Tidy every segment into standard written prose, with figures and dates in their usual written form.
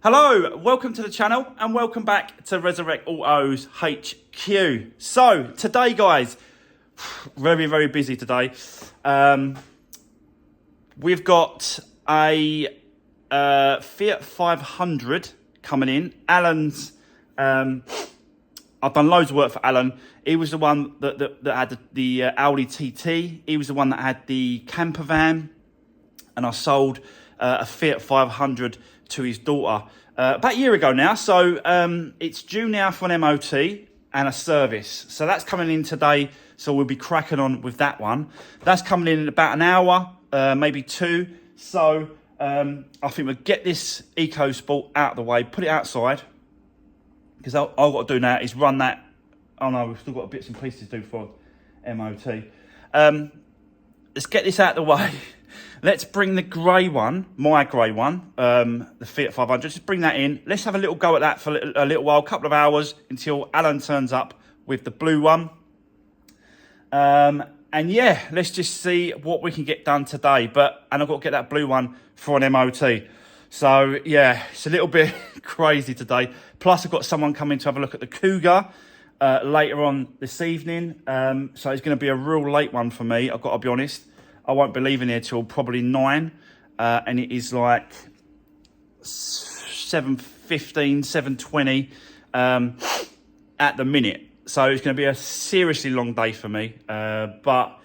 Hello, welcome to the channel and welcome back to Resurwreck Autos HQ. So today guys, very busy today. We've got a Fiat 500 coming in. Alan's, I've done loads of work for Alan. He was the one that had the Audi TT. He was the one that had the camper van, and I sold a Fiat 500 to his daughter about a year ago now. So it's due now for an MOT and a service. So that's coming in today. So we'll be cracking on with that one. That's coming in about an hour, maybe two. So I think we'll get this EcoSport out of the way, put it outside, because all I've got to do now is run that. Oh no, we've still got bits and pieces to do for MOT. Let's get this out of the way. Let's bring the grey one, my grey one, the Fiat 500, just bring that in. Let's have a little go at that for a little while, a couple of hours, until Alan turns up with the blue one. And yeah, let's just see what we can get done today. And I've got to get that blue one for an MOT. So yeah, it's a little bit crazy today. Plus I've got someone coming to have a look at the Cougar later on this evening. So it's going to be a real late one for me, I've got to be honest. I won't be leaving here till probably 9, and it is like 7:15, 7:20 at the minute. So it's going to be a seriously long day for me, but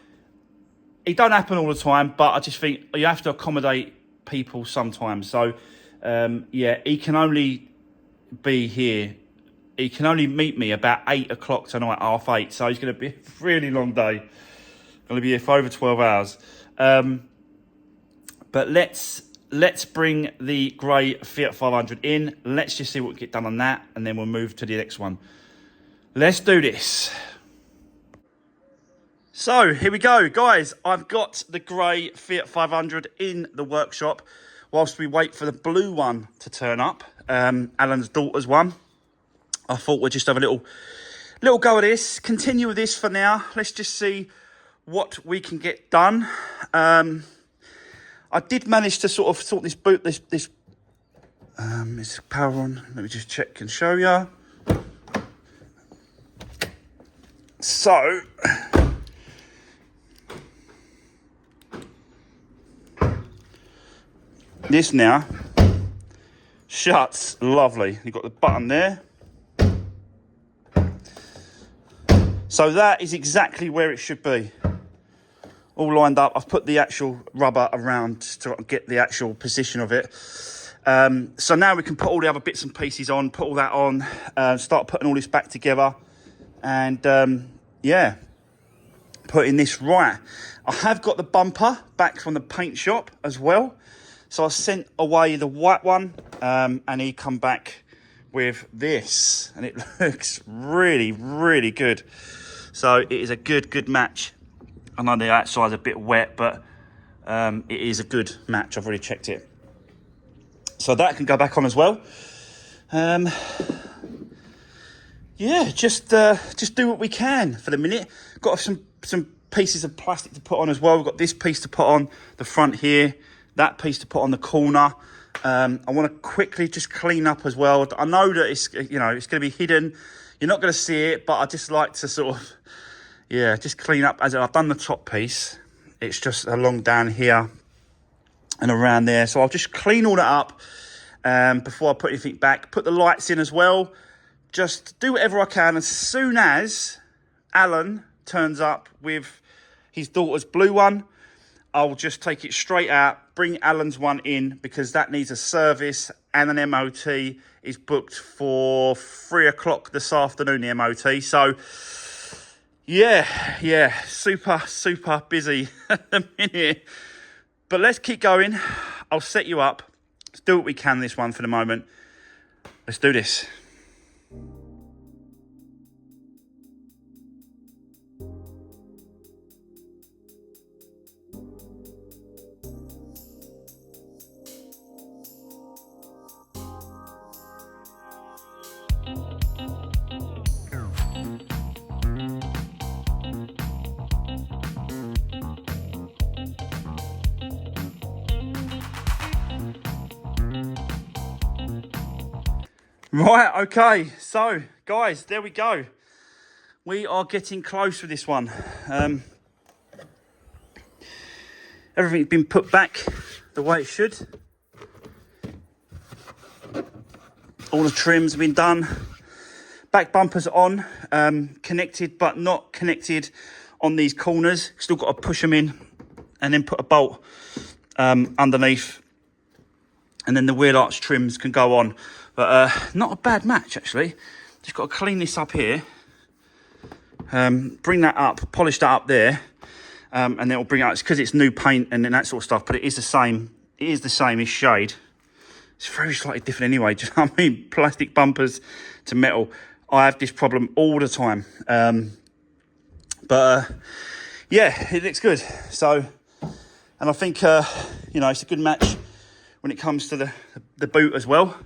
it don't happen all the time. But I just think you have to accommodate people sometimes. So yeah, he can only be here. He can only meet me about 8 o'clock tonight, 8:30. So it's going to be a really long day. Going to be here for over 12 hours. But let's bring the grey Fiat 500 in. Let's just see what we get done on that, and then we'll move to the next one. Let's do this. So here we go, guys. I've got the grey Fiat 500 in the workshop whilst we wait for the blue one to turn up. Alan's daughter's one. I thought we'd just have a little go at this. Continue with this for now. Let's just see what we can get done. I did manage to sort of sort this boot. This is power on. Let me just check and show you. So this now shuts lovely. You've got the button there. So that is exactly where it should be. All lined up. I've put the actual rubber around to get the actual position of it. So now we can put all the other bits and pieces on, put all that on, start putting all this back together. And yeah, putting this right. I have got the bumper back from the paint shop as well. So I sent away the white one, and he come back with this. And it looks really good. So it is a good match. I know the outside's a bit wet, but it is a good match. I've already checked it. So that can go back on as well. Yeah, just do what we can for the minute. Got some pieces of plastic to put on as well. We've got this piece to put on the front here, that piece to put on the corner. I want to quickly just clean up as well. I know that it's it's going to be hidden. You're not going to see it, but I just like to sort of, yeah, just clean up. As I've done the top piece, it's just along down here and around there. So I'll just clean all that up before I put anything back. Put the lights in as well. Just do whatever I can. As soon as Alan turns up with his daughter's blue one, I'll just take it straight out, bring Alan's one in, because that needs a service and an MOT. Is booked for 3 o'clock this afternoon, the MOT. So yeah, super busy at the minute. But let's keep going. I'll set you up. Let's do what we can this one for the moment. Let's do this. Right, okay. So, guys, there we go. We are getting close with this one. Everything's been put back the way it should. All the trims have been done. Back bumpers on, connected but not connected on these corners. Still got to push them in and then put a bolt underneath. And then the wheel arch trims can go on. But not a bad match, actually. Just got to clean this up here. Bring that up, polish that up there. And then it'll bring it out. It's because it's new paint and that sort of stuff. But it is the same. It is the same as shade. It's very slightly different anyway. Do you know what I mean? Plastic bumpers to metal. I have this problem all the time. But yeah, it looks good. So, and I think, you know, it's a good match when it comes to the boot as well.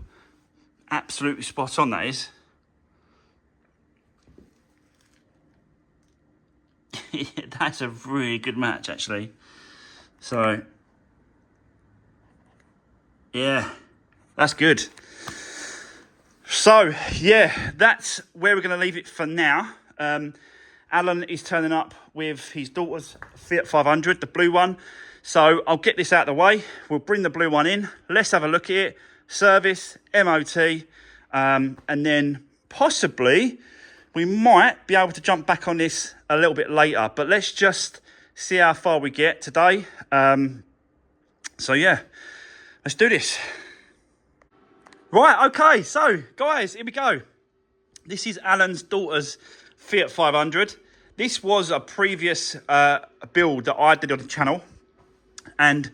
Absolutely spot on, that is. That's a really good match, actually. So, yeah, that's good. So, yeah, that's where we're going to leave it for now. Alan is turning up with his daughter's Fiat 500, the blue one. So, I'll get this out of the way. We'll bring the blue one in. Let's have a look at it. Service, MOT, and then possibly we might be able to jump back on this a little bit later. But let's just see how far we get today. So, yeah, let's do this. Right, okay, so guys, here we go. This is Alan's daughter's Fiat 500. This was a previous build that I did on the channel. And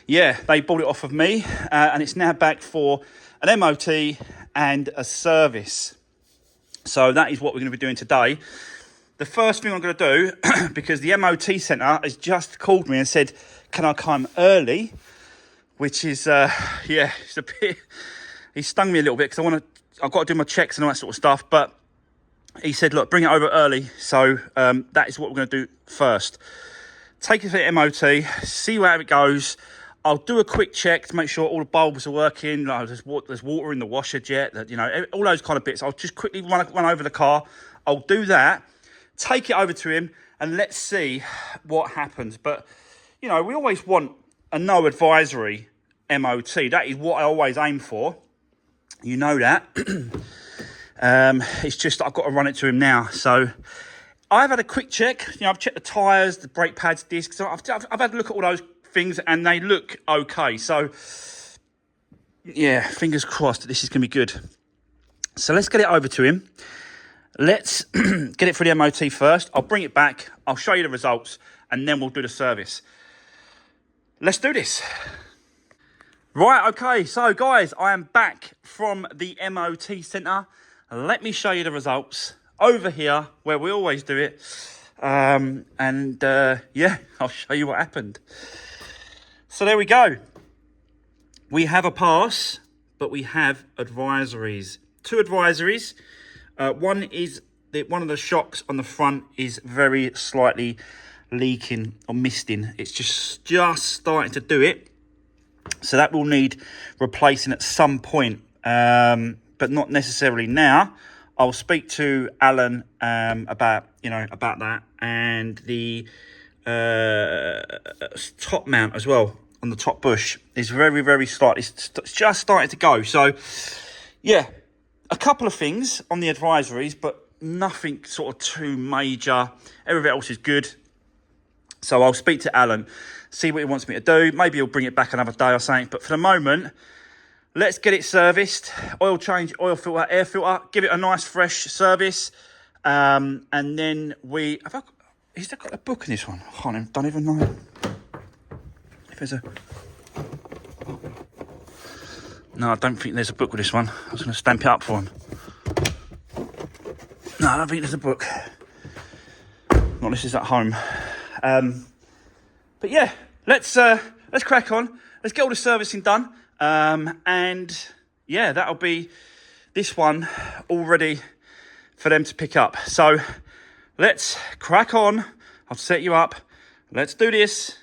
yeah, they bought it off of me. And it's now back for an MOT and a service. So that is what we're going to be doing today. The first thing I'm going to do, because the MOT centre has just called me and said, can I come early? Which is, yeah, it's a bit... He stung me a little bit because I've got to do my checks and all that sort of stuff. But he said, look, bring it over early. So that is what we're going to do first. Take it to the MOT, see how it goes. I'll do a quick check to make sure all the bulbs are working. Like there's water in the washer jet, that, you know, all those kind of bits. I'll just quickly run over the car. I'll do that, take it over to him, and let's see what happens. But, you know, we always want a no advisory MOT. That is what I always aim for. You know that. It's just I've got to run it to him now. So I've had a quick check. You know, I've checked the tyres, the brake pads, discs. So I've had a look at all those things and they look okay. So yeah, fingers crossed that this is going to be good. So let's get it over to him. Let's get it for the MOT first. I'll bring it back. I'll show you the results and then we'll do the service. Let's do this. Right, okay, so guys, I am back from the MOT centre. Let me show you the results over here where we always do it. Yeah, I'll show you what happened. So there we go. We have a pass, but we have advisories. Two advisories. One is that one of the shocks on the front is very slightly leaking or misting. It's just starting to do it. So that will need replacing at some point, but not necessarily now. I'll speak to Alan about that, and the top mount as well on the top bush is very, very slight. It's just starting to go. So yeah, a couple of things on the advisories, but nothing sort of too major. Everything else is good. So I'll speak to Alan, see what he wants me to do. Maybe he'll bring it back another day or something. But for the moment, let's get it serviced. Oil change, oil filter, air filter. Give it a nice fresh service. And then is there got a book in this one? I don't even know if there's a... No, I don't think there's a book with this one. I was going to stamp it up for him. No, I don't think there's a book. Not this is at home. But yeah, let's crack on. Let's get all the servicing done. And yeah, that'll be this one all ready for them to pick up. So let's crack on. I'll set you up. Let's do this.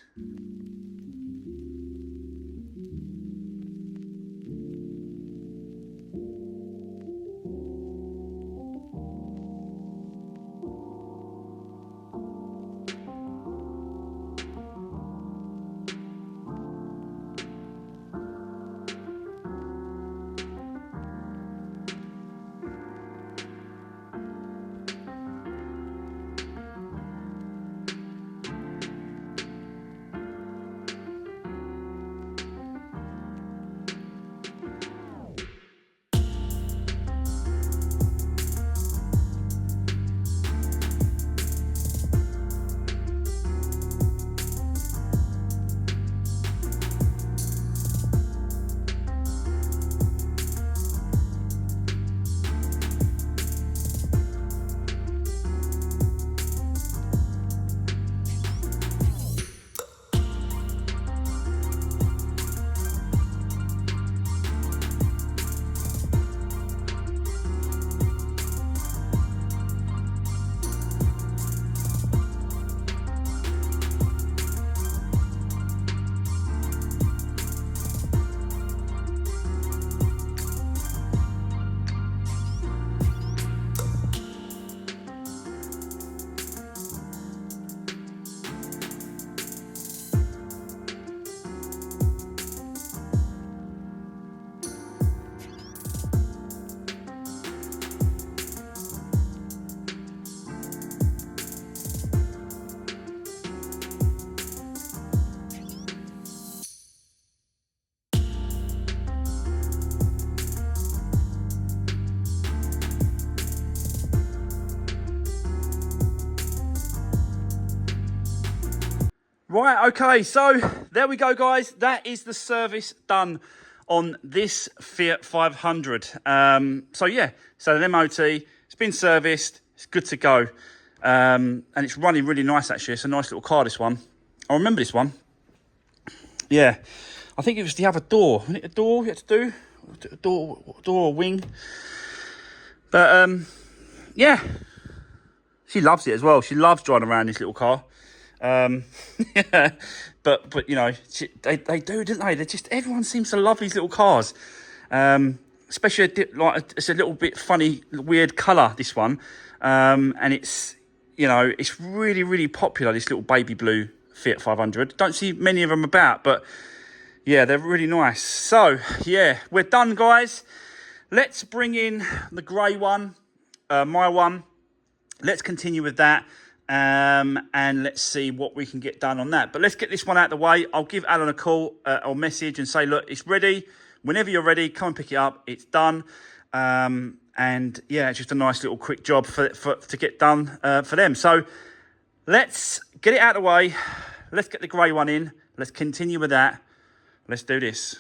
Right, okay, so there we go, guys. That is the service done on this Fiat 500. So yeah, so the MOT, it's been serviced, it's good to go. And it's running really nice, actually. It's a nice little car, this one. I remember this one. Yeah, I think it was the other door. Wasn't it a door you had to do? Door or wing? But yeah, she loves it as well. She loves driving around this little car. Yeah, but you know, they do, don't they? They just, everyone seems to love these little cars. Especially like it's a little bit funny, weird colour, this one. And it's, you know, it's really, really popular, this little baby blue Fiat 500. Don't see many of them about, but yeah, they're really nice. So yeah, we're done, guys. Let's bring in the grey one, my one. Let's continue with that, and let's see what we can get done on that. But let's get this one out of the way. I'll give Alan a call or message and say, look, it's ready. Whenever you're ready, come and pick it up. It's done. And yeah, it's just a nice little quick job to get done for them. So let's get it out of the way. Let's get the grey one in. Let's continue with that. Let's do this.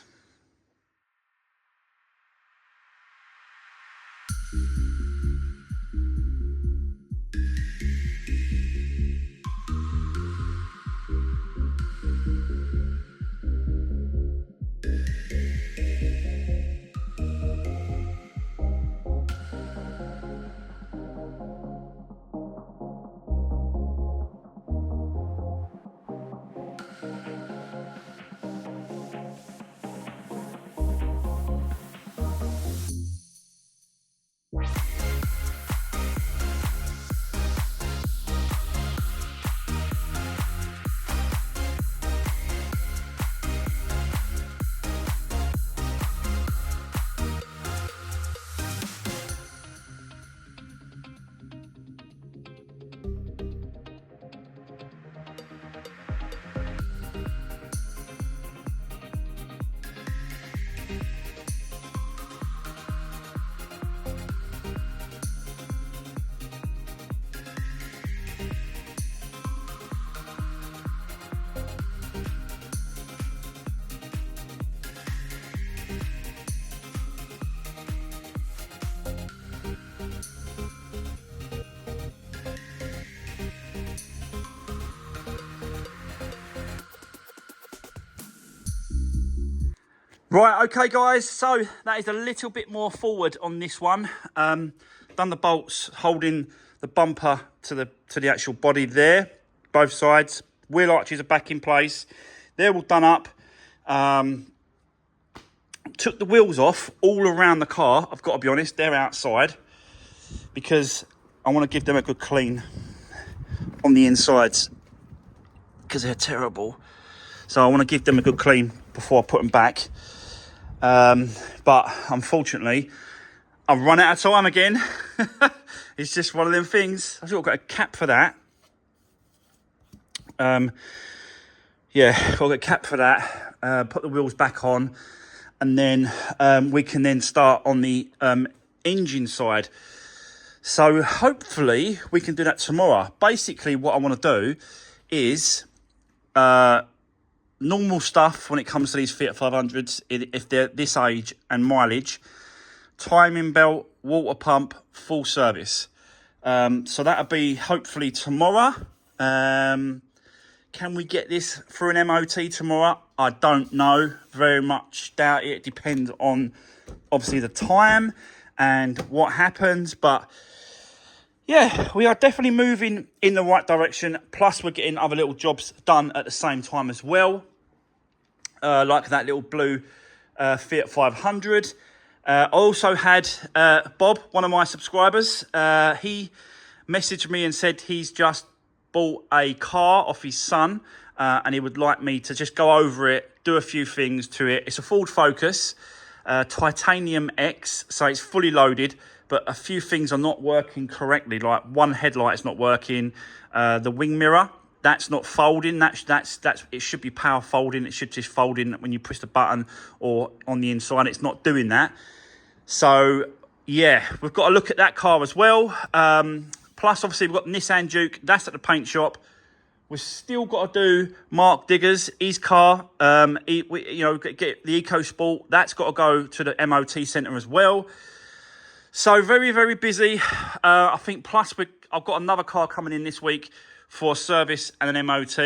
Right, okay, guys, so that is a little bit more forward on this one. Done the bolts holding the bumper to the actual body there, both sides. Wheel arches are back in place. They're all done up. Took the wheels off all around the car. I've got to be honest, they're outside because I want to give them a good clean on the insides because they're terrible. So I want to give them a good clean before I put them back. But unfortunately, I've run out of time again. It's just one of them things. I've got a cap for that. Yeah, got a cap for that. Put the wheels back on, and then we can then start on the engine side. So hopefully we can do that tomorrow. Basically, what I want to do is normal stuff when it comes to these Fiat 500s, if they're this age and mileage. Timing belt, water pump, full service. So that'll be hopefully tomorrow. Can we get this through an MOT tomorrow? I don't know. Very much doubt it. It depends on obviously the time and what happens. But yeah, we are definitely moving in the right direction. Plus, we're getting other little jobs done at the same time as well. Like that little blue Fiat 500. I also had Bob, one of my subscribers. He messaged me and said he's just bought a car off his son. And he would like me to just go over it, do a few things to it. It's a Ford Focus, Titanium X, so it's fully loaded. But a few things are not working correctly, like one headlight is not working, the wing mirror, that's not folding. That's it should be power folding. It should just fold in when you push the button or on the inside. It's not doing that. So yeah, we've got to look at that car as well. Plus, obviously, we've got Nissan Juke. That's at the paint shop. We've still got to do Mark Diggers, his car. Get the EcoSport. That's got to go to the MOT centre as well. So very, very busy. I think plus I've got another car coming in this week for a service and an MOT,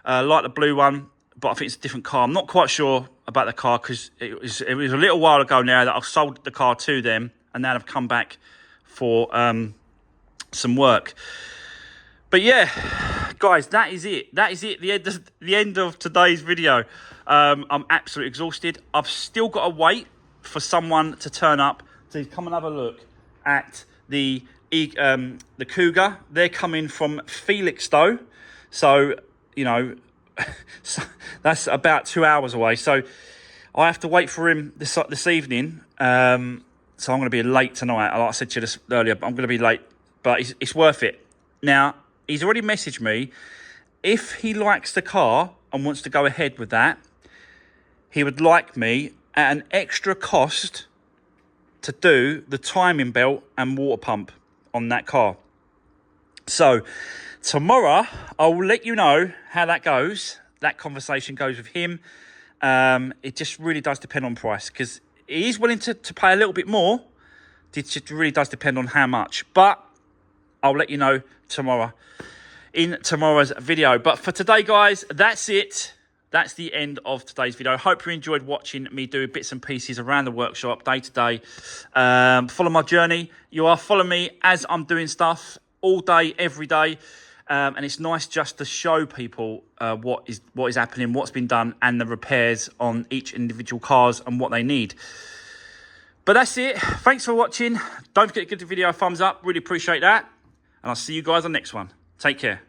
like the blue one, but I think it's a different car. I'm not quite sure about the car because it was a little while ago now that I've sold the car to them, and now they've come back for some work. But yeah, guys, that is it. That is it. The end of today's video. I'm absolutely exhausted. I've still got to wait for someone to turn up to come and have a look at the Cougar. They're coming from Felixstowe, so that's about 2 hours away. So I have to wait for him this evening. So I'm going to be late tonight. Like I said to you this earlier, but I'm going to be late. But it's worth it. Now, he's already messaged me. If he likes the car and wants to go ahead with that, he would like me at an extra cost to do the timing belt and water pump on that car. So tomorrow, I will let you know how that goes. That conversation goes with him. It just really does depend on price, because he is willing to pay a little bit more. It just really does depend on how much. But I'll let you know tomorrow in tomorrow's video. But for today, guys, that's it. That's the end of today's video. Hope you enjoyed watching me do bits and pieces around the workshop day to day. Follow my journey. You are following me as I'm doing stuff all day, every day. And it's nice just to show people what is happening, what's been done, and the repairs on each individual cars and what they need. But that's it. Thanks for watching. Don't forget to give the video a thumbs up. Really appreciate that. And I'll see you guys on the next one. Take care.